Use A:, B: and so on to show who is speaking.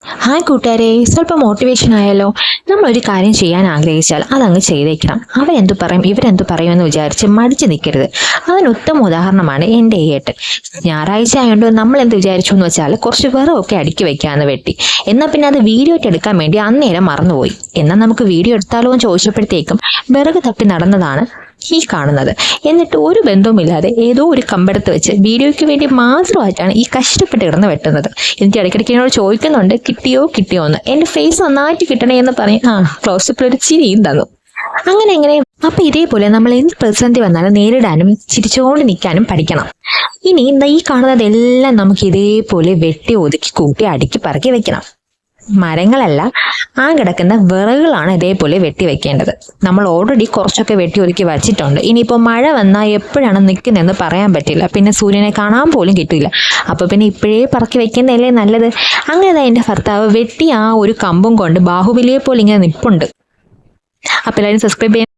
A: Hi കൂട്ടുകാരെ, സ്വല്പം motivation ആയാലോ. നമ്മളൊരു കാര്യം ചെയ്യാൻ ആഗ്രഹിച്ചാൽ അതങ്ങ് ചെയ്തേക്കണം. അവരെന്തു പറയും ഇവരെന്തു പറയുമെന്ന് വിചാരിച്ച് മടിച്ചു നിൽക്കരുത്. അതിന് ഉത്തമ ഉദാഹരണമാണ് എൻ്റെ ഈ ഏട്ടൻ. ഞായറാഴ്ച ആയതുകൊണ്ട് നമ്മൾ എന്ത് വിചാരിച്ചു എന്ന് വെച്ചാൽ കുറച്ച് വിറകൊക്കെ അടുക്കി വെക്കാമെന്ന് വെട്ടി. എന്നാൽ പിന്നെ അത് വീഡിയോ എടുക്കാൻ വേണ്ടി അന്നേരം മറന്നുപോയി. എന്നാൽ നമുക്ക് വീഡിയോ എടുത്താലോ എന്ന് ചോദിച്ചപ്പോഴത്തേക്കും വിറക് തപ്പി നടന്നതാണ് ഈ കാണുന്നത്. എന്നിട്ട് ഒരു ബന്ധവുമില്ലാതെ ഏതോ ഒരു കമ്പെടുത്ത് വെച്ച് വീഡിയോയ്ക്ക് വേണ്ടി മാത്രമായിട്ടാണ് ഈ കഷ്ടപ്പെട്ട് കിടന്ന് വെട്ടുന്നത്. എനിക്ക് ഇടയ്ക്കിടയ്ക്ക് എന്നോട് ചോദിക്കുന്നുണ്ട് കിട്ടിയോ എന്ന്. എൻ്റെ ഫേസ് നന്നായിട്ട് കിട്ടണേ എന്ന് പറയും. ക്ലോസപ്പിൽ ഒരു ചിരിയും തന്നു. അങ്ങനെ അപ്പൊ ഇതേപോലെ നമ്മൾ എന്ത് പ്രതിസന്ധി വന്നാലും നേരിടാനും ചിരിച്ചുകൊണ്ട് നിൽക്കാനും പഠിക്കണം. ഇനി ഈ കാണുന്നതെല്ലാം നമുക്ക് ഇതേപോലെ വെട്ടി ഒതുക്കി കൂട്ടി അടുക്കി പറക്കി വെക്കണം. മരങ്ങളല്ല, ആ കിടക്കുന്ന വിറകുകളാണ് ഇതേപോലെ വെട്ടി വെക്കേണ്ടത്. നമ്മൾ ഓൾറെഡി കുറച്ചൊക്കെ വെട്ടി ഒതുക്കി വച്ചിട്ടുണ്ട്. ഇനിയിപ്പോൾ മഴ വന്നാൽ എപ്പോഴാണ് നിൽക്കുന്നതെന്ന് പറയാൻ പറ്റില്ല. പിന്നെ സൂര്യനെ കാണാൻ പോലും കിട്ടില്ല. അപ്പോൾ പിന്നെ ഇപ്പോഴേ പറക്കി വെക്കുന്നതല്ലേ നല്ലത്. അങ്ങനെ എൻ്റെ ഭർത്താവ് വെട്ടി ആ ഒരു കമ്പും കൊണ്ട് ബാഹുബലിയെ പോലെ ഇങ്ങനെ നിൽപ്പുണ്ട്. അപ്പോൾ എല്ലാവരും സബ്സ്ക്രൈബ് ചെയ്യാൻ